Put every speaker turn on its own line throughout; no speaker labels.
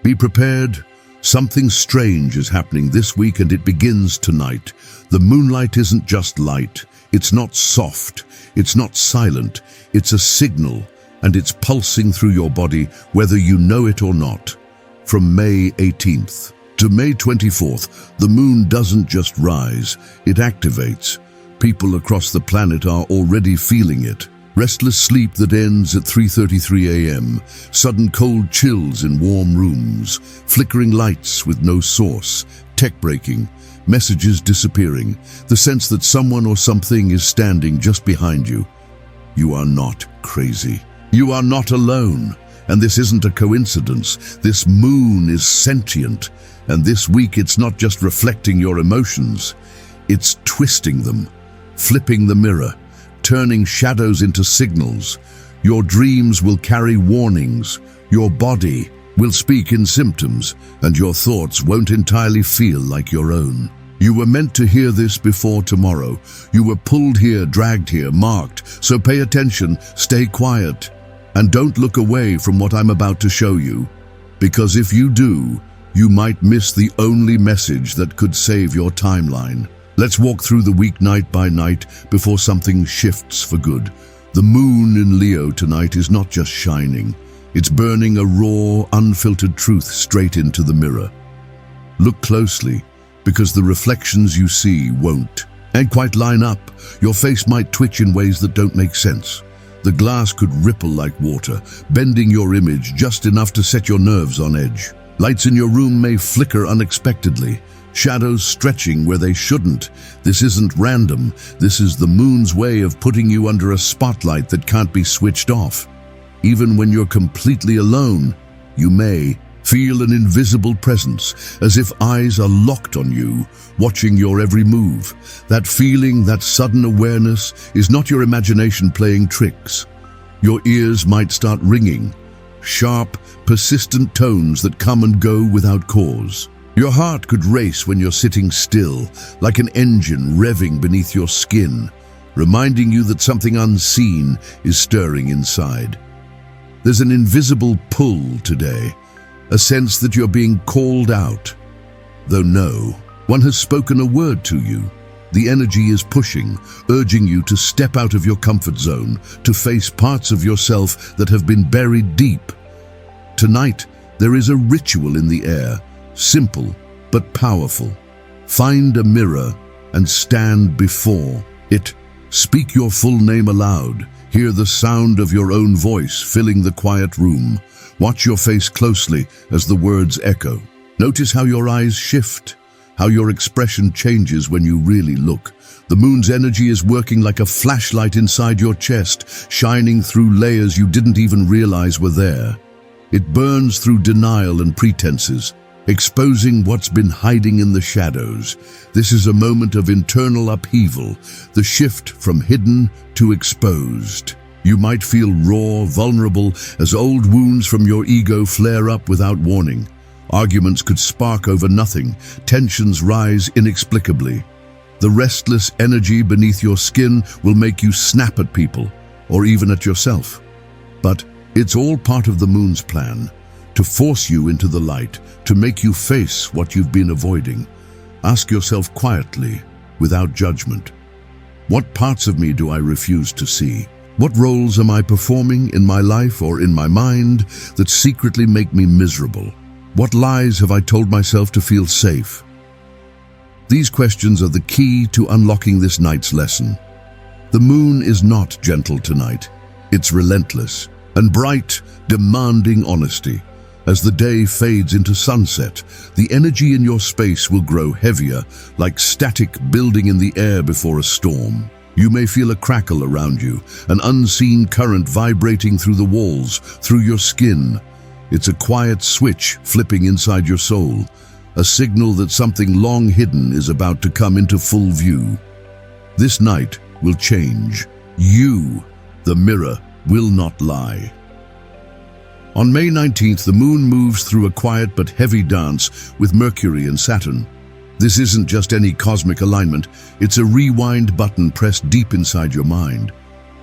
Be prepared. Something strange is happening this week, and it begins tonight. The moonlight isn't just light. It's not soft. It's not silent. It's a signal, and it's pulsing through your body, whether you know it or not. From May 18th to May 24th, the moon doesn't just rise, it activates. People across the planet are already feeling it. Restless sleep that ends at 3:33 a.m., sudden cold chills in warm rooms, flickering lights with no source, tech breaking, messages disappearing, the sense that someone or something is standing just behind you. You are not crazy. You are not alone. And this isn't a coincidence. This moon is sentient. And this week it's not just reflecting your emotions. It's twisting them, flipping the mirror, turning shadows into signals. Your dreams will carry warnings. Your body will speak in symptoms. And your thoughts won't entirely feel like your own. You were meant to hear this before tomorrow. You were pulled here, dragged here, marked. So pay attention, stay quiet. And don't look away from what I'm about to show you, because if you do, you might miss the only message that could save your timeline. Let's walk through the week night by night before something shifts for good. The moon in Leo tonight is not just shining, it's burning a raw, unfiltered truth straight into the mirror. Look closely, because the reflections you see won't quite line up. Your face might twitch in ways that don't make sense. The glass could ripple like water, bending your image just enough to set your nerves on edge. Lights in your room may flicker unexpectedly, shadows stretching where they shouldn't. This isn't random. This is the moon's way of putting you under a spotlight that can't be switched off. Even when you're completely alone, you may feel an invisible presence, as if eyes are locked on you, watching your every move. That feeling, that sudden awareness, is not your imagination playing tricks. Your ears might start ringing, sharp, persistent tones that come and go without cause. Your heart could race when you're sitting still, like an engine revving beneath your skin, reminding you that something unseen is stirring inside. There's an invisible pull today, a sense that you're being called out. Though no one has spoken a word to you, the energy is pushing, urging you to step out of your comfort zone, to face parts of yourself that have been buried deep. Tonight, there is a ritual in the air, simple but powerful. Find a mirror and stand before it. Speak your full name aloud. Hear the sound of your own voice filling the quiet room. Watch your face closely as the words echo. Notice how your eyes shift, how your expression changes when you really look. The moon's energy is working like a flashlight inside your chest, shining through layers you didn't even realize were there. It burns through denial and pretenses, exposing what's been hiding in the shadows. This is a moment of internal upheaval, the shift from hidden to exposed. You might feel raw, vulnerable, as old wounds from your ego flare up without warning. Arguments could spark over nothing, tensions rise inexplicably. The restless energy beneath your skin will make you snap at people, or even at yourself. But it's all part of the moon's plan, to force you into the light, to make you face what you've been avoiding. Ask yourself quietly, without judgment, what parts of me do I refuse to see? What roles am I performing in my life or in my mind that secretly make me miserable? What lies have I told myself to feel safe? These questions are the key to unlocking this night's lesson. The moon is not gentle tonight. It's relentless and bright, demanding honesty. As the day fades into sunset, the energy in your space will grow heavier, like static building in the air before a storm. You may feel a crackle around you, an unseen current vibrating through the walls, through your skin. It's a quiet switch flipping inside your soul, a signal that something long hidden is about to come into full view. This night will change. You, the mirror, will not lie. On May 19th, the moon moves through a quiet but heavy dance with Mercury and Saturn. This isn't just any cosmic alignment, it's a rewind button pressed deep inside your mind.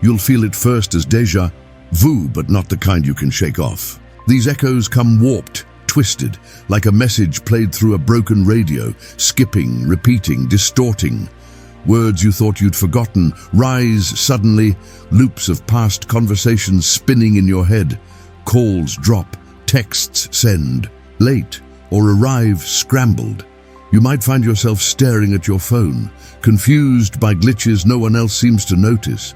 You'll feel it first as déjà vu, but not the kind you can shake off. These echoes come warped, twisted, like a message played through a broken radio, skipping, repeating, distorting. Words you thought you'd forgotten rise suddenly, loops of past conversations spinning in your head. Calls drop, texts send, late, or arrive scrambled. You might find yourself staring at your phone, confused by glitches no one else seems to notice.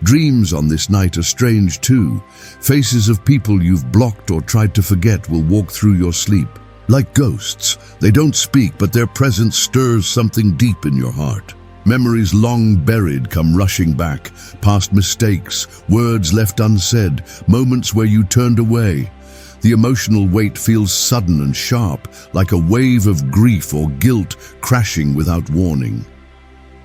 Dreams on this night are strange too. Faces of people you've blocked or tried to forget will walk through your sleep. Like ghosts, they don't speak, but their presence stirs something deep in your heart. Memories long buried come rushing back, past mistakes, words left unsaid, moments where you turned away. The emotional weight feels sudden and sharp, like a wave of grief or guilt crashing without warning.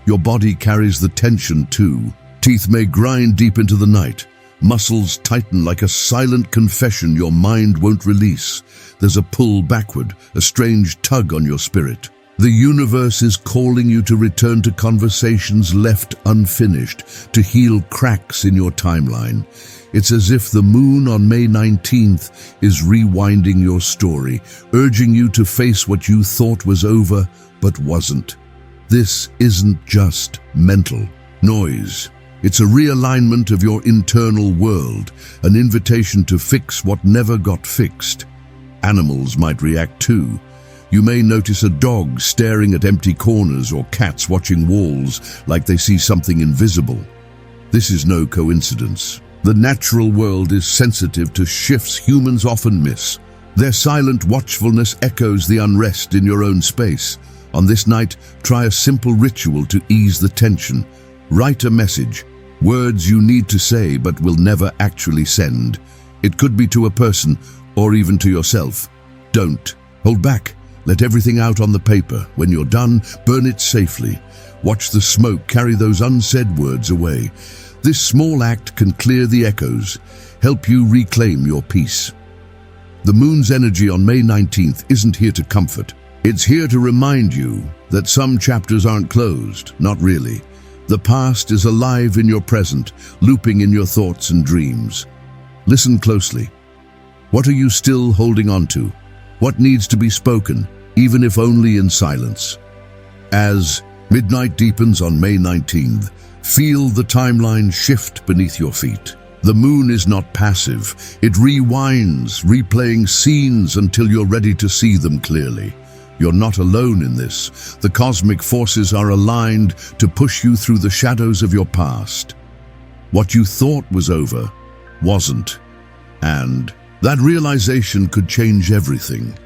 Your body carries the tension too. Teeth may grind deep into the night. Muscles tighten like a silent confession your mind won't release. There's a pull backward, a strange tug on your spirit. The universe is calling you to return to conversations left unfinished, to heal cracks in your timeline. It's as if the moon on May 19th is rewinding your story, urging you to face what you thought was over, but wasn't. This isn't just mental noise. It's a realignment of your internal world, an invitation to fix what never got fixed. Animals might react too. You may notice a dog staring at empty corners or cats watching walls like they see something invisible. This is no coincidence. The natural world is sensitive to shifts humans often miss. Their silent watchfulness echoes the unrest in your own space. On this night, try a simple ritual to ease the tension. Write a message, words you need to say but will never actually send. It could be to a person or even to yourself. Don't hold back. Let everything out on the paper. When you're done, burn it safely. Watch the smoke carry those unsaid words away. This small act can clear the echoes, help you reclaim your peace. The moon's energy on May 19th isn't here to comfort. It's here to remind you that some chapters aren't closed, not really. The past is alive in your present, looping in your thoughts and dreams. Listen closely. What are you still holding on to? What needs to be spoken, even if only in silence? As midnight deepens on May 19th, feel the timeline shift beneath your feet. The moon is not passive. It rewinds, replaying scenes until you're ready to see them clearly. You're not alone in this. The cosmic forces are aligned to push you through the shadows of your past. What you thought was over wasn't. And that realization could change everything.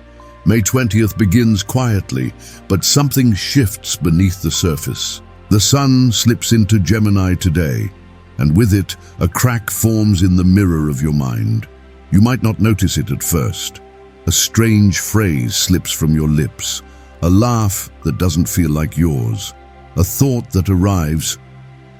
May 20th begins quietly, but something shifts beneath the surface. The sun slips into Gemini today, and with it, a crack forms in the mirror of your mind. You might not notice it at first. A strange phrase slips from your lips, a laugh that doesn't feel like yours, a thought that arrives,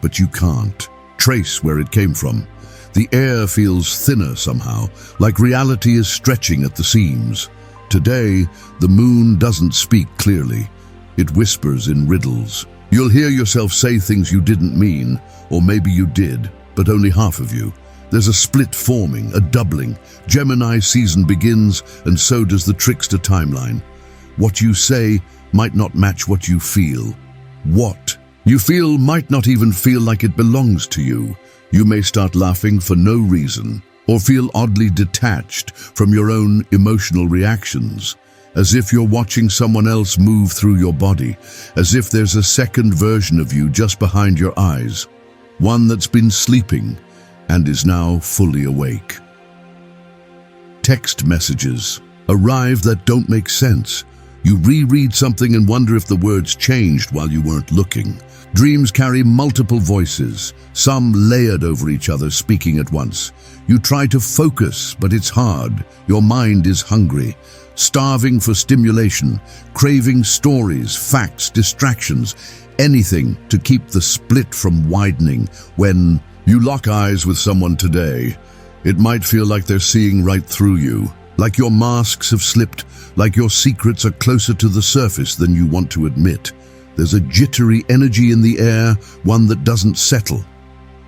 but you can't trace where it came from. The air feels thinner somehow, like reality is stretching at the seams. Today, the moon doesn't speak clearly. It whispers in riddles. You'll hear yourself say things you didn't mean, or maybe you did, but only half of you. There's a split forming, a doubling. Gemini season begins, and so does the trickster timeline. What you say might not match what you feel. What you feel might not even feel like it belongs to you. You may start laughing for no reason, or feel oddly detached from your own emotional reactions, as if you're watching someone else move through your body, as if there's a second version of you just behind your eyes, one that's been sleeping and is now fully awake. Text messages arrive that don't make sense. You reread something and wonder if the words changed while you weren't looking. Dreams carry multiple voices, some layered over each other, speaking at once. You try to focus, but it's hard. Your mind is hungry, starving for stimulation, craving stories, facts, distractions, anything to keep the split from widening. When you lock eyes with someone today, it might feel like they're seeing right through you, like your masks have slipped, like your secrets are closer to the surface than you want to admit. There's a jittery energy in the air, one that doesn't settle.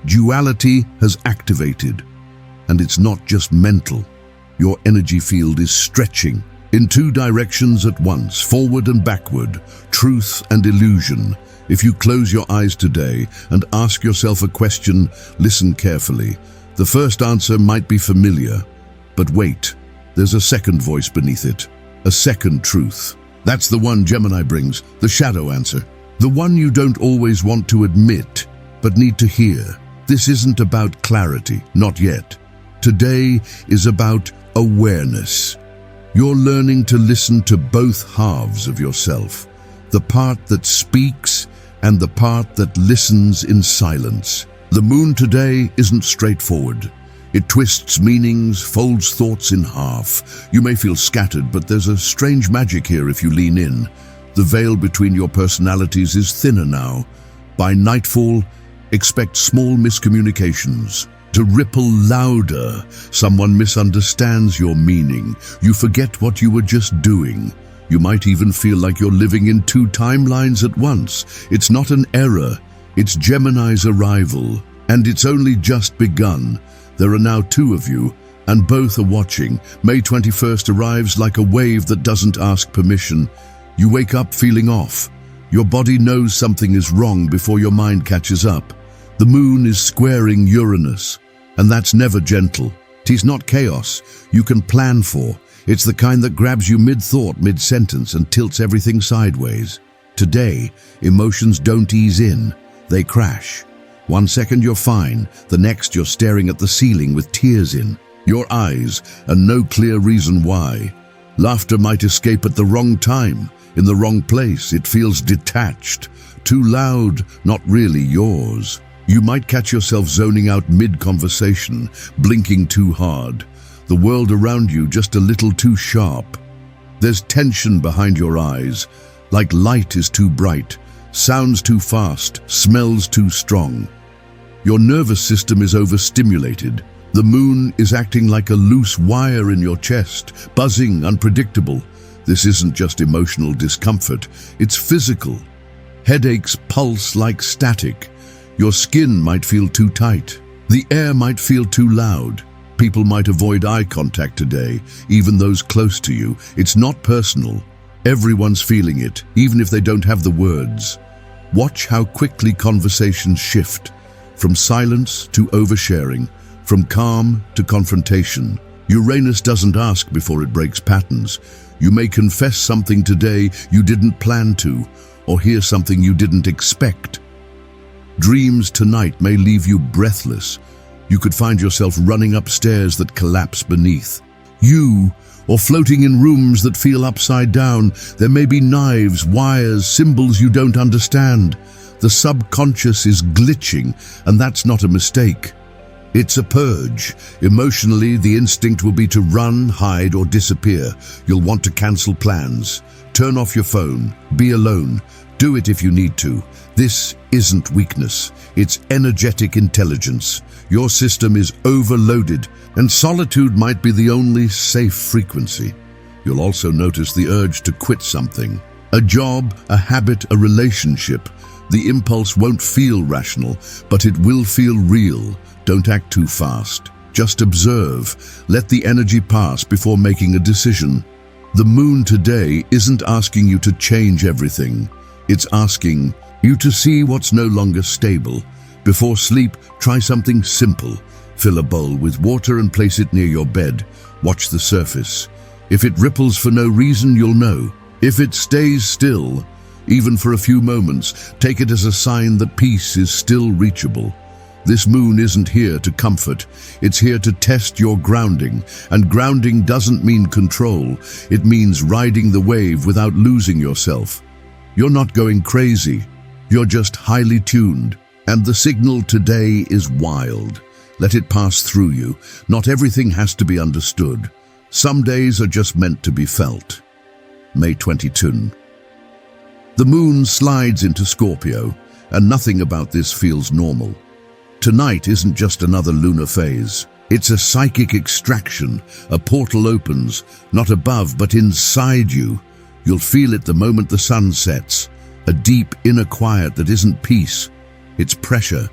Duality has activated, and it's not just mental, Your energy field is stretching in two directions at once, forward and backward, truth and illusion. If you close your eyes today and ask yourself a question, listen carefully. The first answer might be familiar, but wait, there's a second voice beneath it, a second truth. That's the one Gemini brings, the shadow answer, the one you don't always want to admit, but need to hear. This isn't about clarity, not yet. Today is about awareness. You're learning to listen to both halves of yourself, the part that speaks and the part that listens in silence. The moon today isn't straightforward. It twists meanings, folds thoughts in half. You may feel scattered, but there's a strange magic here if you lean in. The veil between your personalities is thinner now. By nightfall, expect small miscommunications to ripple louder. Someone misunderstands your meaning. You forget what you were just doing. You might even feel like you're living in two timelines at once. It's not an error. It's Gemini's arrival, and it's only just begun. There are now two of you, and both are watching. May 21st arrives like a wave that doesn't ask permission. You wake up feeling off. Your body knows something is wrong before your mind catches up. The moon is squaring Uranus, and that's never gentle. It's not chaos you can plan for. It's the kind that grabs you mid-thought, mid-sentence, and tilts everything sideways. Today, emotions don't ease in. They crash. 1 second you're fine, the next you're staring at the ceiling with tears in your eyes and no clear reason why. Laughter might escape at the wrong time, in the wrong place. It feels detached, too loud, not really yours. You might catch yourself zoning out mid-conversation, blinking too hard. The world around you just a little too sharp. There's tension behind your eyes, like light is too bright, sounds too fast, smells too strong. Your nervous system is overstimulated. The moon is acting like a loose wire in your chest, buzzing, unpredictable. This isn't just emotional discomfort, it's physical. Headaches pulse like static. Your skin might feel too tight. The air might feel too loud. People might avoid eye contact today, even those close to you. It's not personal. Everyone's feeling it, even if they don't have the words. Watch how quickly conversations shift, from silence to oversharing, from calm to confrontation. Uranus doesn't ask before it breaks patterns. You may confess something today you didn't plan to, or hear something you didn't expect. Dreams tonight may leave you breathless. You could find yourself running up stairs that collapse beneath you, or floating in rooms that feel upside down. There may be knives, wires, symbols you don't understand. The subconscious is glitching, and that's not a mistake. It's a purge. Emotionally, the instinct will be to run, hide, or disappear. You'll want to cancel plans. Turn off your phone. Be alone. Do it if you need to. This isn't weakness. It's energetic intelligence. Your system is overloaded, and solitude might be the only safe frequency. You'll also notice the urge to quit something. A job, a habit, a relationship. The impulse won't feel rational, but it will feel real. Don't act too fast. Just observe. Let the energy pass before making a decision. The moon today isn't asking you to change everything. It's asking you to see what's no longer stable. Before sleep, try something simple. Fill a bowl with water and place it near your bed. Watch the surface. If it ripples for no reason, you'll know. If it stays still, even for a few moments, take it as a sign that peace is still reachable. This moon isn't here to comfort. It's here to test your grounding. And grounding doesn't mean control. It means riding the wave without losing yourself. You're not going crazy. You're just highly tuned. And the signal today is wild. Let it pass through you. Not everything has to be understood. Some days are just meant to be felt. May 22. The moon slides into Scorpio, and nothing about this feels normal. Tonight isn't just another lunar phase. It's a psychic extraction. A portal opens, not above but inside you. You'll feel it the moment the sun sets. A deep inner quiet that isn't peace. It's pressure,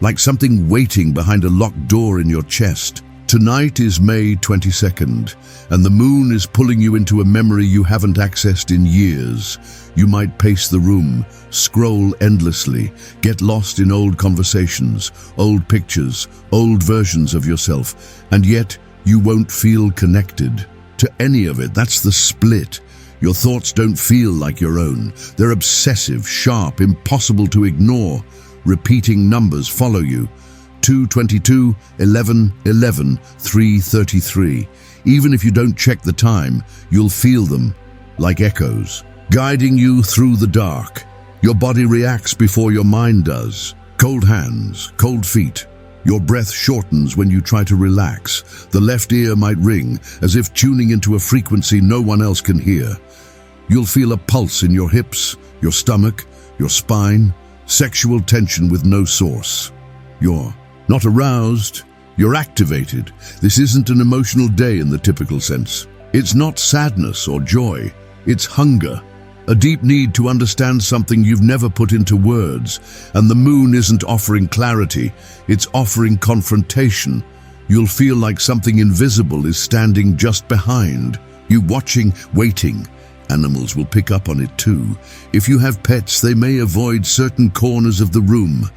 like something waiting behind a locked door in your chest. Tonight is May 22nd, and the moon is pulling you into a memory you haven't accessed in years. You might pace the room, scroll endlessly, get lost in old conversations, old pictures, old versions of yourself, and yet you won't feel connected to any of it. That's the split. Your thoughts don't feel like your own. They're obsessive, sharp, impossible to ignore. Repeating numbers follow you. 2:22, 11, 11, 3:33. Even if you don't check the time, you'll feel them, like echoes, guiding you through the dark. Your body reacts before your mind does. Cold hands, cold feet. Your breath shortens when you try to relax. The left ear might ring, as if tuning into a frequency no one else can hear. You'll feel a pulse in your hips, your stomach, your spine, sexual tension with no source. You're not aroused, you're activated. This isn't an emotional day in the typical sense. It's not sadness or joy, it's hunger. A deep need to understand something you've never put into words. And the moon isn't offering clarity, it's offering confrontation. You'll feel like something invisible is standing just behind you, watching, waiting. Animals will pick up on it too. If you have pets, they may avoid certain corners of the room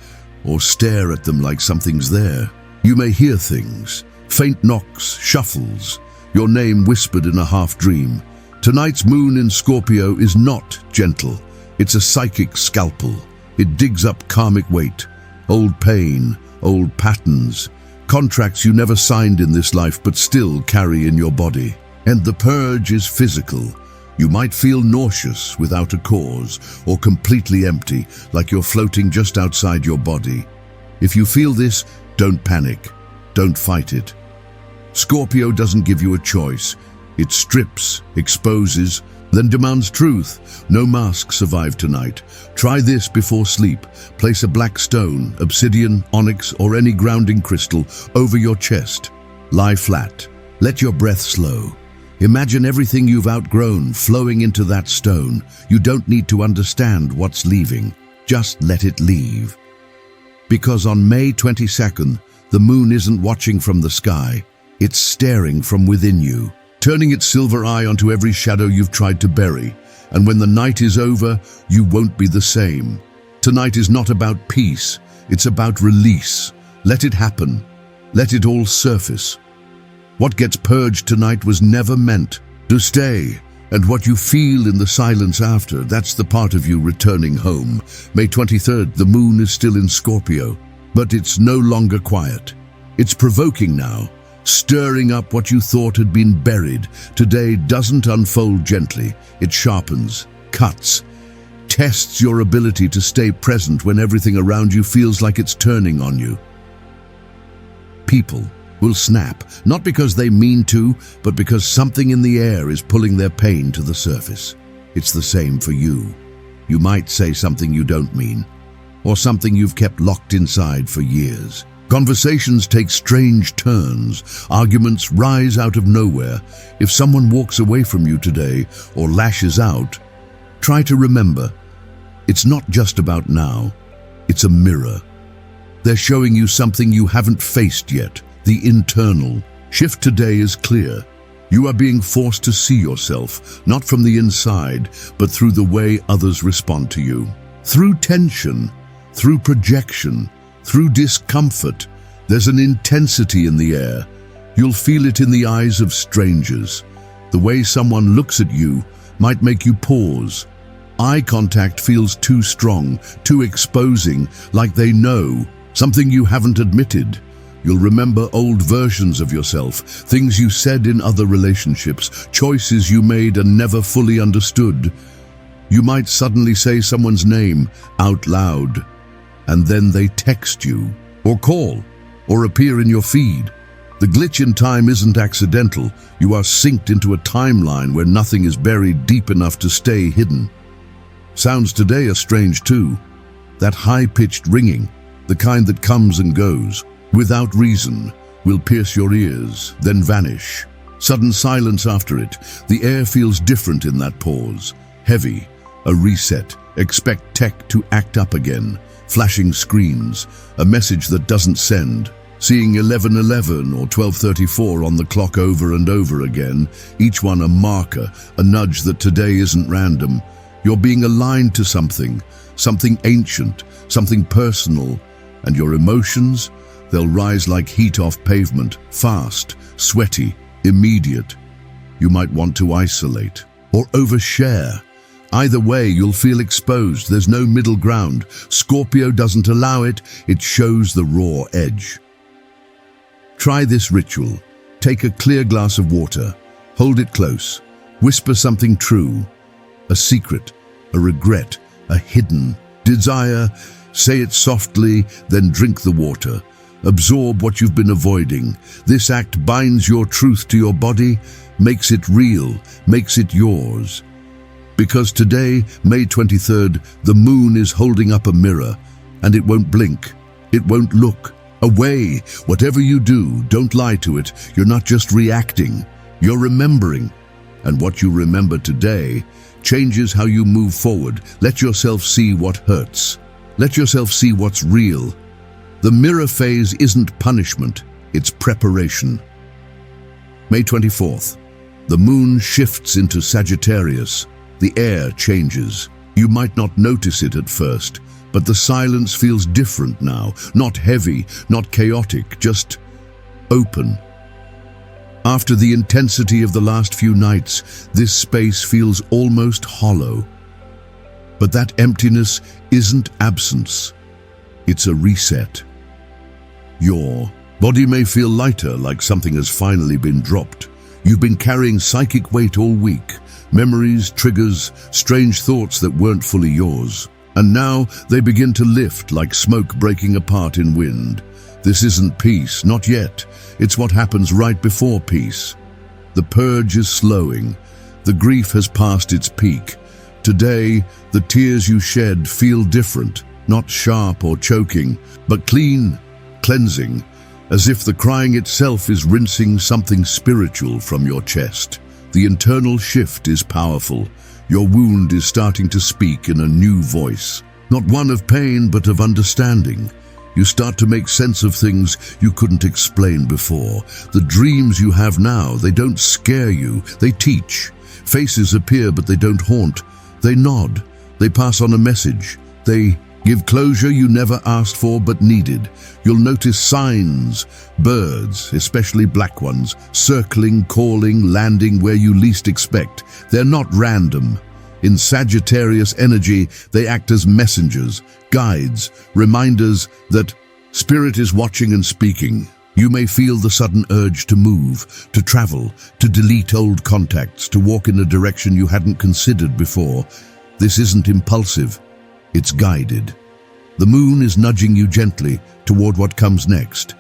or stare at them like something's there. You may hear things, faint knocks, shuffles, your name whispered in a half-dream. Tonight's moon in Scorpio is not gentle. It's a psychic scalpel. It digs up karmic weight, old pain, old patterns, contracts you never signed in this life but still carry in your body. And the purge is physical. You might feel nauseous without a cause, or completely empty, like you're floating just outside your body. If you feel this, don't panic. Don't fight it. Scorpio doesn't give you a choice. It strips, exposes, then demands truth. No mask survived tonight. Try this before sleep. Place a black stone, obsidian, onyx, or any grounding crystal over your chest. Lie flat. Let your breath slow. Imagine everything you've outgrown flowing into that stone. You don't need to understand what's leaving. Just let it leave. Because on May 22nd, the moon isn't watching from the sky. It's staring from within you, turning its silver eye onto every shadow you've tried to bury. And when the night is over, you won't be the same. Tonight is not about peace. It's about release. Let it happen. Let it all surface. What gets purged tonight was never meant to stay, and what you feel in the silence after, that's the part of you returning home. May 23rd, the moon is still in Scorpio, but it's no longer quiet. It's provoking now, stirring up what you thought had been buried. Today doesn't unfold gently. It sharpens, cuts, tests your ability to stay present when everything around you feels like it's turning on you. People will snap, not because they mean to, but because something in the air is pulling their pain to the surface. It's the same for you. You might say something you don't mean, or something you've kept locked inside for years. Conversations take strange turns. Arguments rise out of nowhere. If someone walks away from you today or lashes out, try to remember, it's not just about now. It's a mirror. They're showing you something you haven't faced yet. The internal shift today is clear. You are being forced to see yourself, not from the inside, but through the way others respond to you. Through tension, through projection, through discomfort, there's an intensity in the air. You'll feel it in the eyes of strangers. The way someone looks at you might make you pause. Eye contact feels too strong, too exposing, like they know something you haven't admitted. You'll remember old versions of yourself, things you said in other relationships, choices you made and never fully understood. You might suddenly say someone's name out loud, and then they text you, or call, or appear in your feed. The glitch in time isn't accidental. You are synced into a timeline where nothing is buried deep enough to stay hidden. Sounds today are strange too. That high-pitched ringing, the kind that comes and goes, without reason, will pierce your ears, then vanish. Sudden silence after it. The air feels different in that pause. Heavy, a reset. Expect tech to act up again. Flashing screens, a message that doesn't send. Seeing 11:11 or 12:34 on the clock over and over again, each one a marker, a nudge that today isn't random. You're being aligned to something ancient, something personal, and your emotions, they'll rise like heat off pavement, fast, sweaty, immediate. You might want to isolate or overshare. Either way, you'll feel exposed. There's no middle ground. Scorpio doesn't allow it. It shows the raw edge. Try this ritual. Take a clear glass of water. Hold it close. Whisper something true. A secret, a regret, a hidden desire. Say it softly, then drink the water. Absorb what you've been avoiding. This act binds your truth to your body, makes it real, makes it yours. Because today, May 23rd, the moon is holding up a mirror, and it won't blink. It won't look away. Whatever you do, don't lie to it. You're not just reacting, you're remembering. And what you remember today changes how you move forward. Let yourself see what hurts. Let yourself see what's real. The mirror phase isn't punishment, it's preparation. May 24th, the moon shifts into Sagittarius. The air changes. You might not notice it at first, but the silence feels different now. Not heavy, not chaotic, just open. After the intensity of the last few nights, this space feels almost hollow. But that emptiness isn't absence. It's a reset. Your body may feel lighter, like something has finally been dropped. You've been carrying psychic weight all week. Memories, triggers, strange thoughts that weren't fully yours. And now they begin to lift like smoke breaking apart in wind. This isn't peace, not yet. It's what happens right before peace. The purge is slowing. The grief has passed its peak. Today, the tears you shed feel different, not sharp or choking, but clean, cleansing, as if the crying itself is rinsing something spiritual from your chest. The internal shift is powerful. Your wound is starting to speak in a new voice, not one of pain, but of understanding. You start to make sense of things you couldn't explain before. The dreams you have now, they don't scare you, they teach. Faces appear, but they don't haunt. They nod, they pass on a message. They give closure you never asked for but needed. You'll notice signs, birds, especially black ones, circling, calling, landing where you least expect. They're not random. In Sagittarius energy, they act as messengers, guides, reminders that spirit is watching and speaking. You may feel the sudden urge to move, to travel, to delete old contacts, to walk in a direction you hadn't considered before. This isn't impulsive. It's guided. The moon is nudging you gently toward what comes next.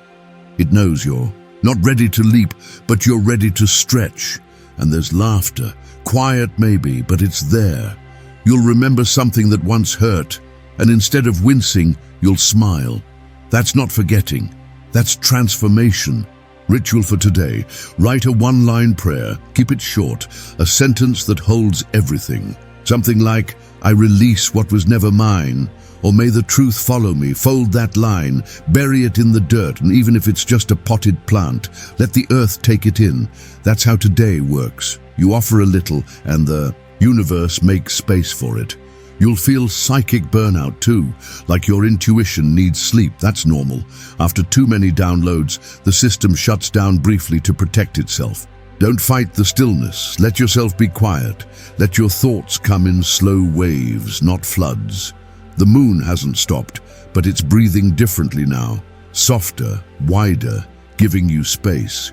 It knows you're not ready to leap, but you're ready to stretch. And there's laughter, quiet maybe, but it's there. You'll remember something that once hurt, and instead of wincing, you'll smile. That's not forgetting. That's transformation. Ritual for today. Write a one-line prayer. Keep it short. A sentence that holds everything. Something like, I release what was never mine, or may the truth follow me. Fold that line, bury it in the dirt, and even if it's just a potted plant, let the earth take it in. That's how today works. You offer a little, and the universe makes space for it. You'll feel psychic burnout too, like your intuition needs sleep. That's normal. After too many downloads, the system shuts down briefly to protect itself. Don't fight the stillness. Let yourself be quiet. Let your thoughts come in slow waves, not floods. The moon hasn't stopped, but it's breathing differently now. Softer, wider, giving you space.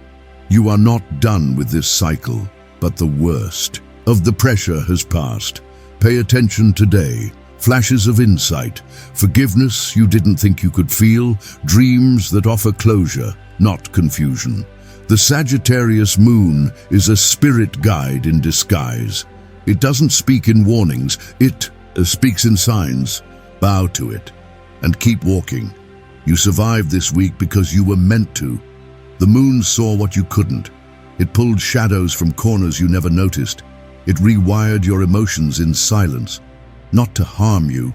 You are not done with this cycle, but the worst of the pressure has passed. Pay attention today. Flashes of insight, forgiveness you didn't think you could feel, dreams that offer closure, not confusion. The Sagittarius moon is a spirit guide in disguise. It doesn't speak in warnings, it speaks in signs. Bow to it and keep walking. You survived this week because you were meant to. The moon saw what you couldn't. It pulled shadows from corners you never noticed. It rewired your emotions in silence, not to harm you,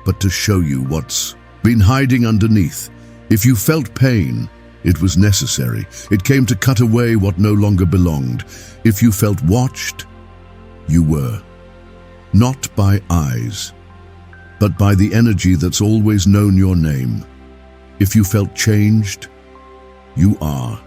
but to show you what's been hiding underneath. If you felt pain, it was necessary. It came to cut away what no longer belonged. If you felt watched, you were. Not by eyes, but by the energy that's always known your name. If you felt changed, you are.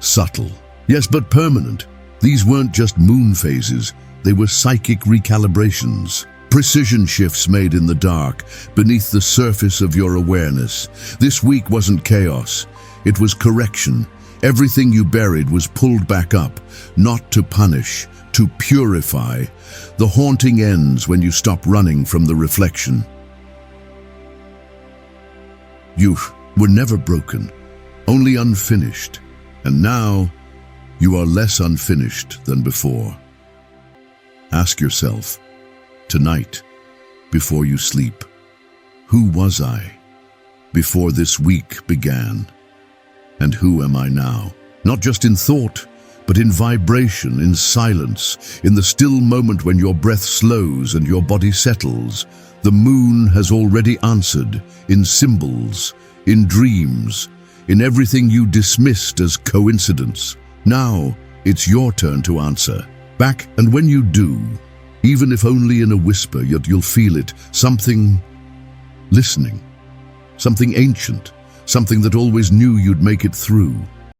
Subtle, yes, but permanent. These weren't just moon phases, they were psychic recalibrations. Precision shifts made in the dark, beneath the surface of your awareness. This week wasn't chaos, it was correction. Everything you buried was pulled back up, not to punish, to purify. The haunting ends when you stop running from the reflection. You were never broken, only unfinished. And now, you are less unfinished than before. Ask yourself, tonight, before you sleep, who was I before this week began? And who am I now? Not just in thought, but in vibration, in silence, in the still moment when your breath slows and your body settles. The moon has already answered, in symbols, in dreams, in everything you dismissed as coincidence. Now, it's your turn to answer. Back, and when you do, even if only in a whisper, yet you'll feel it, something listening, something ancient, something that always knew you'd make it through.